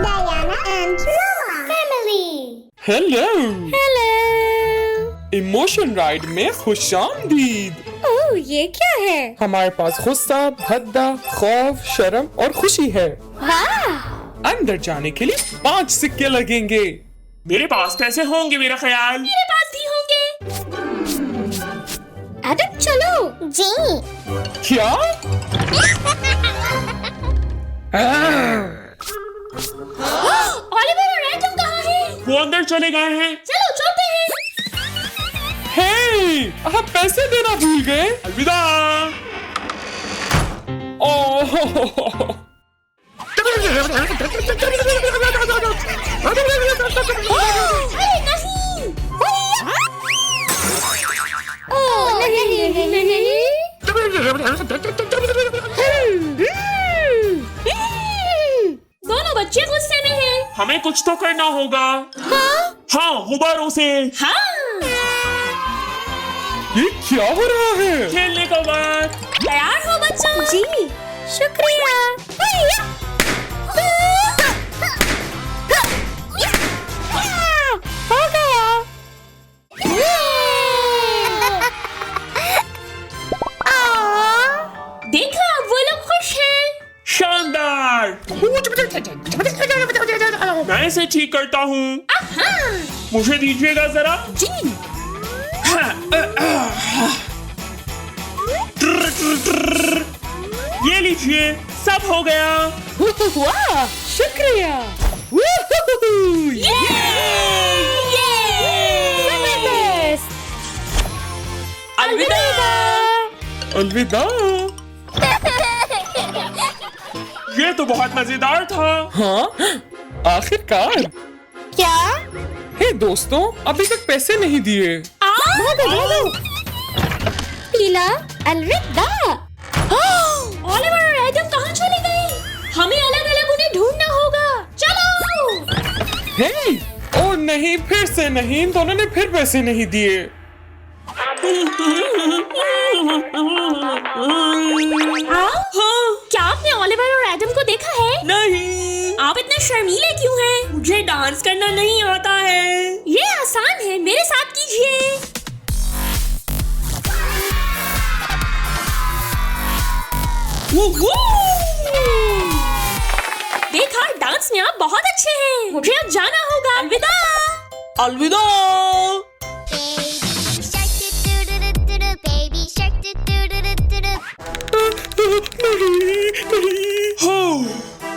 Diana and Mama Family. Hello hello. Emotion ride में खुशामदीद। ओह, ये क्या है? हमारे पास गुस्सा, भद्दा, खौफ, शर्म और खुशी है। वाह! अंदर जाने के लिए 5 सिक्के लगेंगे। मेरे पास पैसे होंगे मेरा ख्याल। मेरे पास भी होंगे। एडम, चलो। जी। क्या? ओलिवर और एडम कहाँ हैं? वो अंदर चले गए हैं। चलो चलते हैं। हे, आप पैसे देना भूल गए। अलविदा। ओह, अरे नहीं! ओह नहीं! दोनों बच्चे गुस्से में हैं। हमें कुछ तो करना होगा। हाँ? हाँ, गुब्बारों से हाँ! ये क्या हो रहा है? खेलने का वक्त। तैयार हो बच्चों? जी, शुक्रिया। हो गया। देखा, वो लोग खुश हैं। शानदार। मैं इसे ठीक करता हूँ। मुझे दीजिएगा जरा। जी। ये लीजिए, सब हो गया। वाह, शुक्रिया। जबरदस्त। अलविदा। अलविदा। ये तो बहुत मजेदार था। हाँ, आखिरकार। क्या? हे दोस्तों, अभी तक पैसे नहीं दिए। पीला, अलविदा। ओलिवर और एडम कहाँ चले गए? हमें अलग-अलग उन्हें ढूंढना होगा। चलो। हे, ओ नहीं, फिर से नहीं, इन दोनों ने फिर पैसे नहीं दिए। क्या आपने ओलिवर और एडम को देखा है? नहीं। आप इतने शर्मीले क्यों हैं? मुझे डांस करना नहीं आता है। ये आसान है, मेरे साथ कीजिए। देखा, डांस में आप बहुत अच्छे हैं। मुझे अब जाना होगा। अलविदा। अलविदा। Baby shark doo-doo-doo-doo-doo.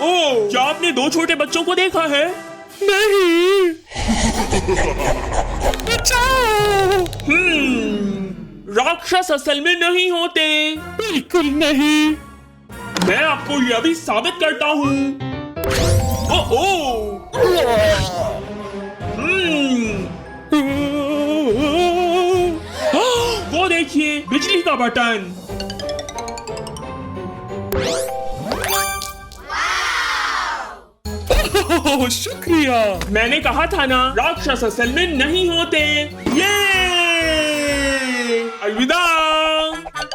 ओह, क्या आपने 2 छोटे बच्चों को देखा है? नहीं। बचाओ। राक्षस असल में नहीं होते। बिल्कुल नहीं। मैं आपको यह भी साबित करता हूँ। वो देखिए, बिजली का बटन। ओह, शुक्रिया। मैंने कहा था ना, राक्षस असल में नहीं होते। ये अलविदा।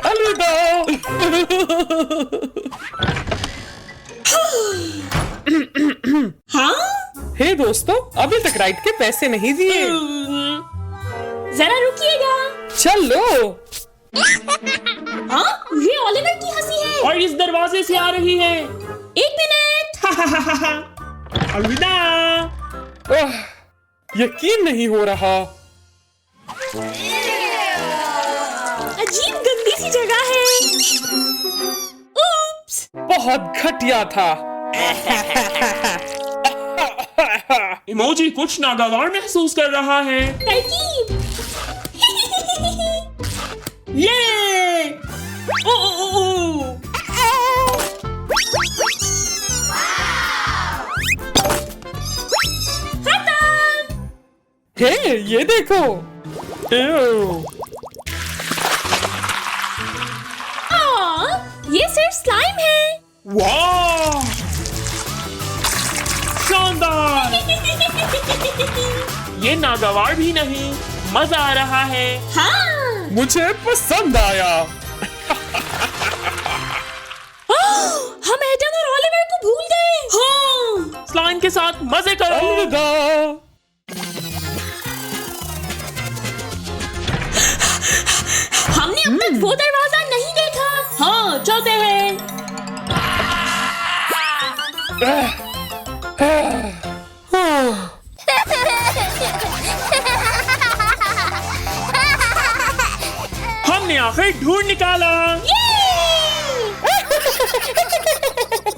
अलविदा। हाँ? हे दोस्तों, अभी तक राइड के पैसे नहीं दिए। जरा रुकिएगा। चलो। हाँ? ये ओलिवर की हंसी है। और इस दरवाजे से आ रही है। 1 मिनट। अलविदा। ओह, यकीन नहीं हो रहा। अजीब गंदी सी जगह है। उप्स। बहुत घटिया था। इमोजी कुछ नागवार महसूस कर रहा है। तरकीब। ये ओ। हे, ये देखो। एव। ये सिर्फ स्लाइम है। वाह, शानदार। ये नागवार भी नहीं, मजा आ रहा है। हाँ। मुझे पसंद आया। हम एडम और ओलिवर को भूल गए। हाँ। स्लाइम के के साथ मजे करो। अलविदा। हमने अब तक वो दरवाजा नहीं देखा। हाँ, चलते हैं। हमने आखिर ढूंढ निकाला।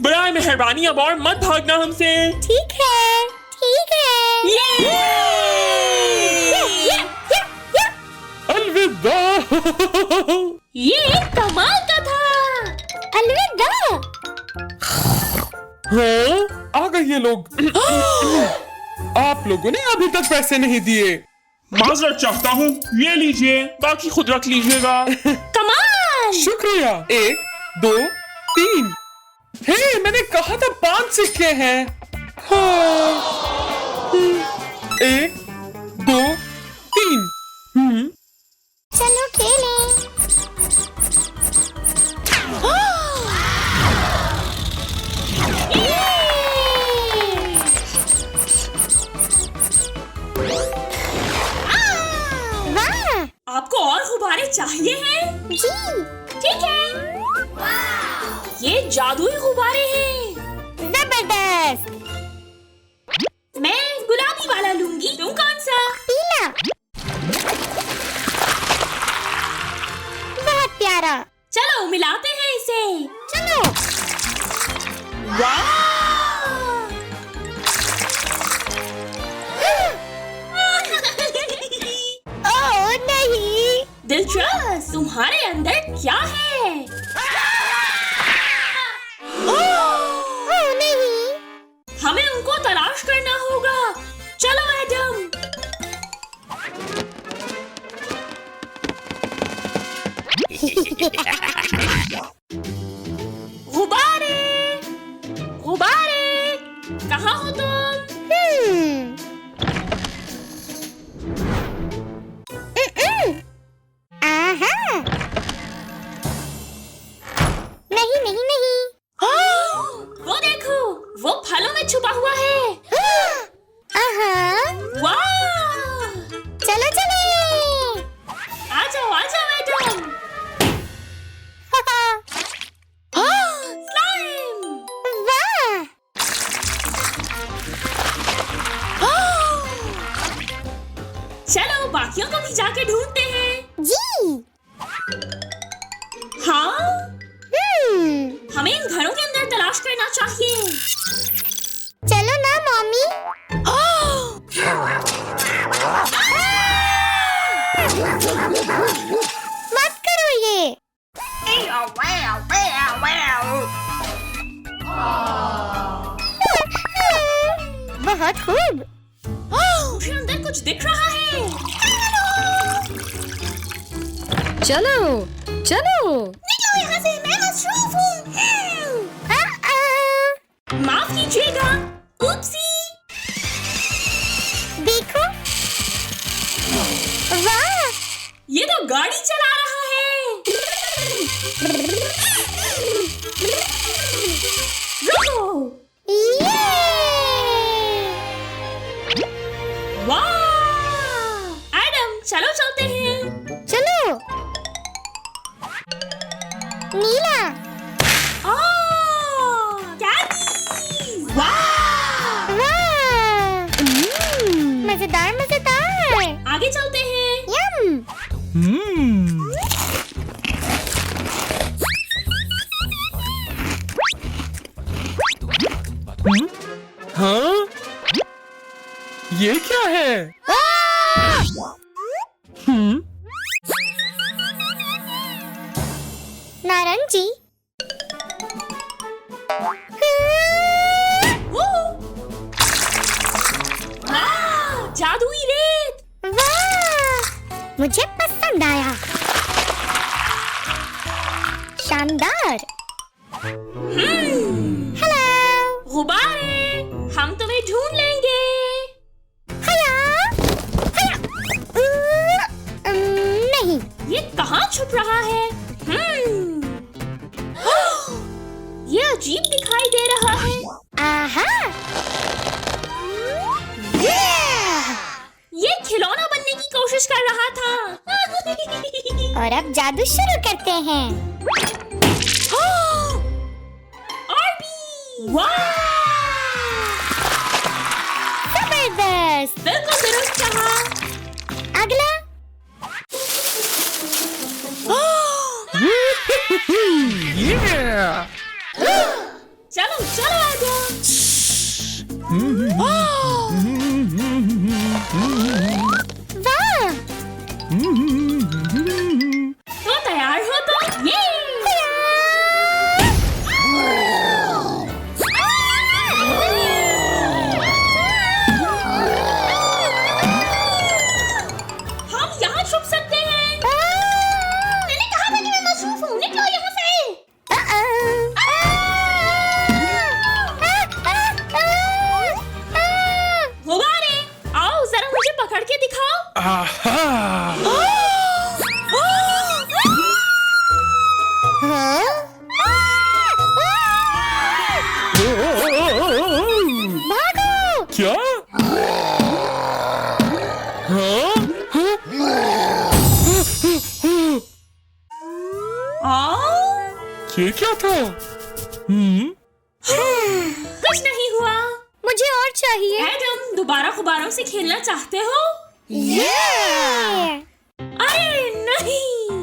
बराए मेहरबानी अब और मत भागना हमसे। ठीक है, ठीक है। अलविदा। ये कमाल का था। अलविदा। हाँ, आ गए ये लोग। आप लोगों ने अभी तक पैसे नहीं दिए। माजरत चाहता हूँ, ये लीजिए, बाकी खुद रख लीजिएगा। कमाल। शुक्रिया। 1 2 3। हे, मैंने कहा था 5 सिक्के हैं। हाँ। 1 2 3। चलो खेलें। वाह! आपको और गुब्बारे चाहिए हैं? जी। ठीक है। ये जादुई गुब्बारे हैं। जबरदस्त। मैं गुलाबी वाला लूंगी। तुम कौन सा? पीला। बहुत प्यारा। चलो मिलाते हैं इसे। चलो। वाह! ओह नहीं। दिलचस्प। तुम्हारे अंदर क्या है? ओह नहीं। हमें उनको तलाश करना होगा। चलो एडम। गुब्बारे, गुब्बारे, कहाँ हो तुम? आहा। नहीं नहीं नहीं। वो देखो, वो फलों में छुपा हुआ है। आहा। वाह! चलो चले। आ जाओ एडम। स्लाइम। वाह! चलो बाकियों को भी जाके ढूंढते हैं। जी। हाँ, हमें इन घरों के अंदर तलाश करना चाहिए। चलो ना मम्मी। मत करो ये। बहुत खूब। मुझे अंदर कुछ दिख रहा है। चलो चलो। निकलो यहाँ से, मैं मसरूफ हूँ। माफ कीजिएगा। उपसी। देखो। वाह! ये तो गाड़ी चला रहा है। रुको। ये! वाह! एडम, चलो चलते हैं। चलो। नीला। कैंडी। वाह! वाह! मजेदार मजेदार। आगे चलते हैं। यम। हाँ, ये क्या है? नारंगी। वाह! जादुई रेत। वाह! मुझे पसंद आया। शानदार। हेलो। गुब्बारे, हम तुम्हें ढूंढ लेंगे। हेलो। हेलो। नहीं। ये कहाँ छुप रहा है? ये अजीब दिखाई दे रहा है। आहा। कोशिश कर रहा था। और अब जादू शुरू करते हैं। आरबी! वाह! जबरदस्त। बिल्कुल दुरुस्त कहा। अगला। Yeah! चलो चलो आजा। वाह। तो तैयार हो तो ये। हम यहाँ छुप सकते हैं। मैंने कहा था कि मैं मसरूफ हूँ। निकलो यहाँ से। गुब्बारे, आओ जरा मुझे पकड़ के दिखाओ। भागो। क्या? ये क्या था? कुछ नहीं हुआ। मुझे और चाहिए। एडम, दोबारा गुब्बारों से खेलना चाहते हो? ये। अरे नहीं।